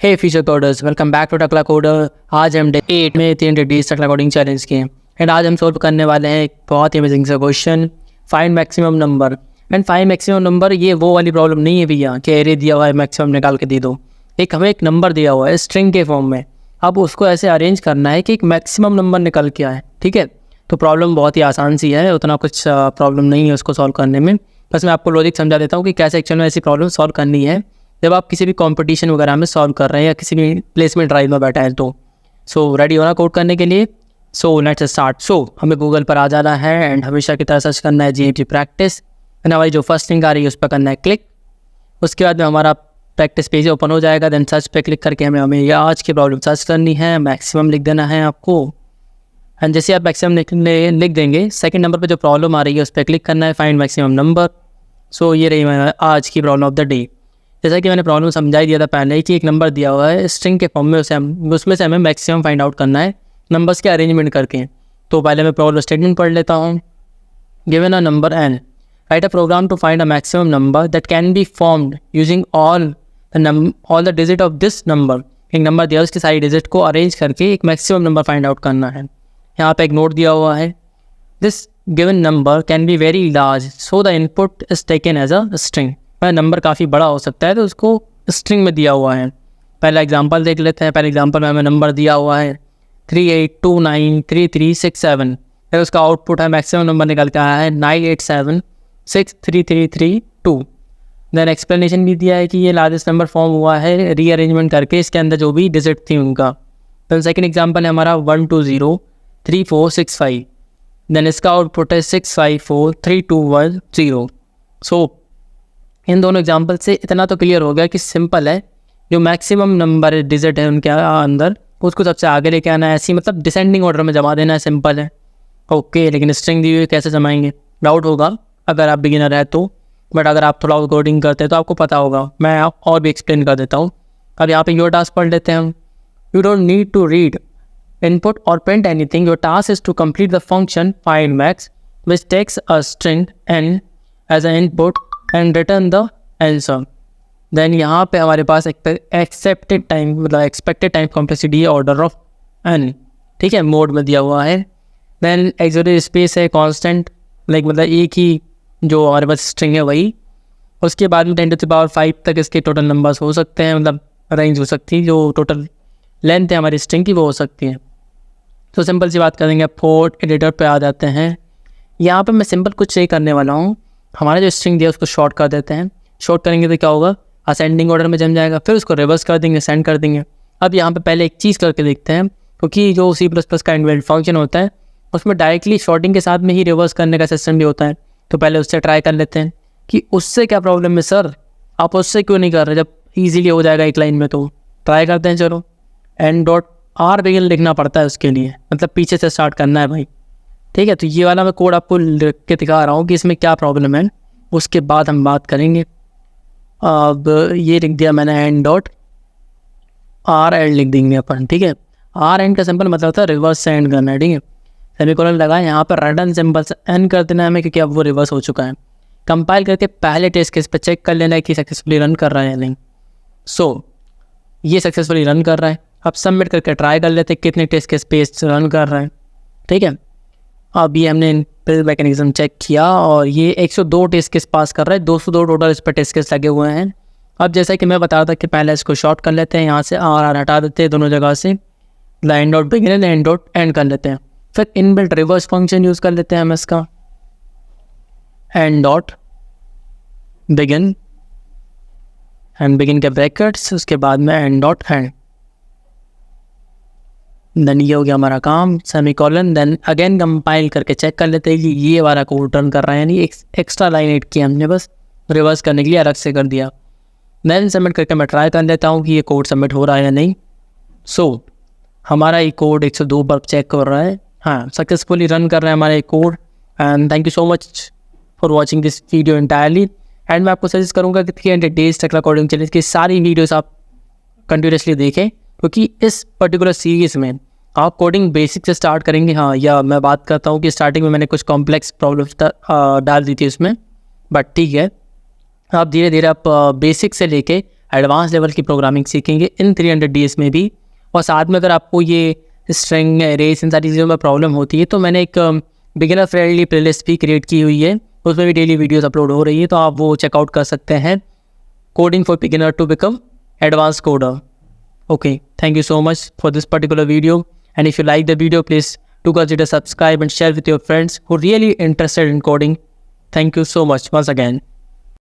Hey future coders, welcome back to Takla coder. आज हम day 8 में 300 डेज टकला कोडिंग चैलेंज के एंड आज हम सोल्व करने वाले हैं एक बहुत ही अमेजिंग सा question, find maximum number. And find maximum number ये वो वाली प्रॉब्लम नहीं है भैया कि एरे दिया हुआ है मैक्सिमम निकाल के दे दो। हमें एक नंबर दिया हुआ है स्ट्रिंग के फॉर्म में, अब उसको ऐसे अरेंज करना है कि एक मैक्सिमम नंबर निकल के आए। ठीक है, तो प्रॉब्लम बहुत ही आसान सी है, उतना कुछ प्रॉब्लम नहीं है उसको सॉल्व करने में। बस मैं आपको लॉजिक समझा देता हूँ कि कैसे एक्चुअल में ऐसी प्रॉब्लम सॉल्व करनी है जब आप किसी भी कंपटीशन वगैरह में सॉल्व कर रहे हैं या किसी भी प्लेसमेंट ड्राइव में बैठा है। तो रेडी होना कोड करने के लिए। Let's start. हमें गूगल पर आ जाना है एंड हमेशा की तरह सर्च करना है GNT प्रैक्टिस एंड हमारी जो फर्स्ट लिंक आ रही है उस पर करना है क्लिक। उसके बाद में हमारा प्रैक्टिस पेज ओपन हो जाएगा। देन सर्च पे क्लिक करके हमें ये आज की प्रॉब्लम सर्च करनी है, मैक्सिमम लिख देना है आपको। एंड जैसे आप मैक्सिमम लिख देंगे, सेकंड नंबर पे जो प्रॉब्लम आ रही है उस पर क्लिक करना है, फाइंड मैक्सिमम नंबर। ये रही आज की प्रॉब्लम ऑफ द डे। जैसा कि मैंने प्रॉब्लम समझा ही दिया था पहले ही कि एक नंबर दिया हुआ है स्ट्रिंग के फॉर्म में, उसमें से हमें मैक्सिमम फाइंड आउट करना है नंबर्स के अरेंजमेंट करके। तो पहले मैं प्रॉब्लम स्टेटमेंट पढ़ लेता हूँ। Given a number n, write a program to find a maximum number that can be formed using all the digit of this number. एक नंबर दिया, उसकी सारी डिजिट को अरेंज करके एक मैक्सिमम नंबर फाइंड आउट करना है। यहाँ पे एक नोट दिया हुआ है, this given number can be very large so the input is taken as a string. Number काफ़ी बड़ा हो सकता है तो उसको स्ट्रिंग में दिया हुआ है। पहला एग्जांपल देख लेते हैं। पहले एग्जांपल में हमें नंबर दिया हुआ है 38293367। फिर उसका आउटपुट है मैक्सिमम नंबर निकल के आया है 987633332। देन एक्सप्लेनेशन भी दिया है कि ये लार्जेस्ट नंबर फॉर्म हुआ है रीअरेंजमेंट करके, इसके अंदर जो भी डिजिट थी उनका। देन सेकेंड एग्जाम्पल है हमारा 1203465। देन इसका आउटपुट है 65432110। इन दोनों एग्जाम्पल से इतना तो क्लियर हो गया कि सिंपल है, जो मैक्सिमम नंबर डिजिट है उनके अंदर उसको सबसे आगे लेके आना है, ऐसी मतलब डिसेंडिंग ऑर्डर में जमा देना है। सिंपल है, ओके। लेकिन स्ट्रिंग दी हुई कैसे जमाएंगे, डाउट होगा अगर आप बिगिनर है तो, बट अगर आप थोड़ा कोडिंग करते हैं तो आपको पता होगा। मैं और भी एक्सप्लेन कर देता हूँ। अब यहाँ पे योर टास्क पढ़ लेते हैं हम। You don't need to read input or print anything. Your task is to complete the function find max, which takes a string n as an input and return the answer. Then यहाँ पे हमारे पास accepted time मतलब expected time complexity order of n, ठीक है, mode में दिया हुआ है। देन एक्सोटिक स्पेस है कांस्टेंट, लाइक मतलब एक ही जो हमारे पास स्ट्रिंग है वही। उसके बाद में 10⁵ तक इसके टोटल नंबर्स हो सकते हैं, मतलब रेंज हो सकती है, जो टोटल लेंथ है हमारी स्ट्रिंग की वो हो सकती है। तो सिंपल सी बात करेंगे, पोर्ट एडिटर पे आ जाते हैं। यहाँ पे मैं सिंपल कुछ नहीं करने वाला हूँ, हमारा जो स्ट्रिंग दिया उसको शॉर्ट कर देते हैं। शॉर्ट करेंगे तो क्या होगा, असेंडिंग ऑर्डर में जम जाएगा, फिर उसको रिवर्स कर देंगे, सेंड कर देंगे। अब यहाँ पे पहले एक चीज़ करके देखते हैं, क्योंकि जो C++ का इनबिल्ट फंक्शन होता है उसमें डायरेक्टली शॉर्टिंग के साथ में ही रिवर्स करने का सिस्टम भी होता है। तो पहले उससे ट्राई कर लेते हैं कि उससे क्या प्रॉब्लम है सर, आप उससे क्यों नहीं कर रहे जब ईजिली हो जाएगा एक लाइन में। तो ट्राई करते हैं, चलो। n.r बिगिन लिखना पड़ता है उसके लिए, मतलब पीछे से स्टार्ट करना है भाई, ठीक है। तो ये वाला मैं कोड आपको लिख के दिखा रहा हूँ कि इसमें क्या प्रॉब्लम है, उसके बाद हम बात करेंगे। अब ये लिख दिया मैंने n.r एंड लिख देंगे अपन, ठीक है। r एंड का सिंपल मतलब होता है रिवर्स से एंड करना है, ठीक है। सेमीकोलन लगा, यहाँ पर रिटर्न सिंपल से n कर देना है हमें, क्योंकि अब वो रिवर्स हो चुका है। कंपाइल करके पहले टेस्ट केस पे चेक कर लेना है कि सक्सेसफुली रन कर रहा है या नहीं। ये सक्सेसफुली रन कर रहा है। अब सबमिट करके ट्राई कर लेते हैं कितने टेस्ट केस पे रन कर रहा है, ठीक है। अब ये हमने बिल्ड मैकेनिज्म चेक किया और ये 102 टेस्ट केस पास कर रहा है, 202 टोटल इस पर टेस्ट केस लगे हुए हैं। अब जैसा कि मैं बता रहा था कि पहले इसको शॉर्ट कर लेते हैं, यहाँ से r हटा देते हैं दोनों जगह से, line.begin line.end कर लेते हैं। फिर इनबिल्ट रिवर्स फंक्शन यूज़ कर लेते हैं हम इसका, n.begin एंड बिगिन के ब्रैकेट्स, उसके बाद में n.end। देन ये हो गया हमारा काम, सेमीकोलन। देन अगेन कंपाइल करके चेक कर लेते हैं कि ये वाला कोड रन कर रहा है, यानी एक्स्ट्रा लाइन ऐड किया हमने, बस रिवर्स करने के लिए अलग से कर दिया। देन सबमिट करके मैं ट्राई कर लेता हूँ कि ये कोड सबमिट हो रहा है या नहीं। हमारा ये कोड 102 पर चेक कर रहा है, हाँ सक्सेसफुली रन कर रहा है हमारा ये code. And thank you so much for watching this video entirely. And मैं आपको सजेस्ट करूँगा कि 300 डेज टकला कोडिंग चैलेंज की सारी वीडियोस आप कंटिन्यूसली देखें, क्योंकि इस पर्टिकुलर सीरीज़ में आप कोडिंग बेसिक से स्टार्ट करेंगे। हाँ, या मैं बात करता हूँ कि स्टार्टिंग में मैंने कुछ कॉम्प्लेक्स प्रॉब्लम्स डाल दी थी उसमें, बट ठीक है, आप धीरे धीरे आप बेसिक से लेके एडवांस लेवल की प्रोग्रामिंग सीखेंगे इन 300 डेज़ में भी। और साथ में अगर आपको ये स्ट्रिंग, एरेज, इन सारी चीज़ों में प्रॉब्लम होती है तो मैंने एक बिगिनर फ्रेंडली प्लेलिस्ट भी क्रिएट की हुई है, उसमें भी डेली वीडियोस अपलोड हो रही है, तो आप वो चेकआउट कर सकते हैं। Coding for beginner to become advance coder. Okay, thank you so much for this particular video, and if you like the video, please do consider subscribe and share with your friends who are really interested in coding. Thank you so much once again.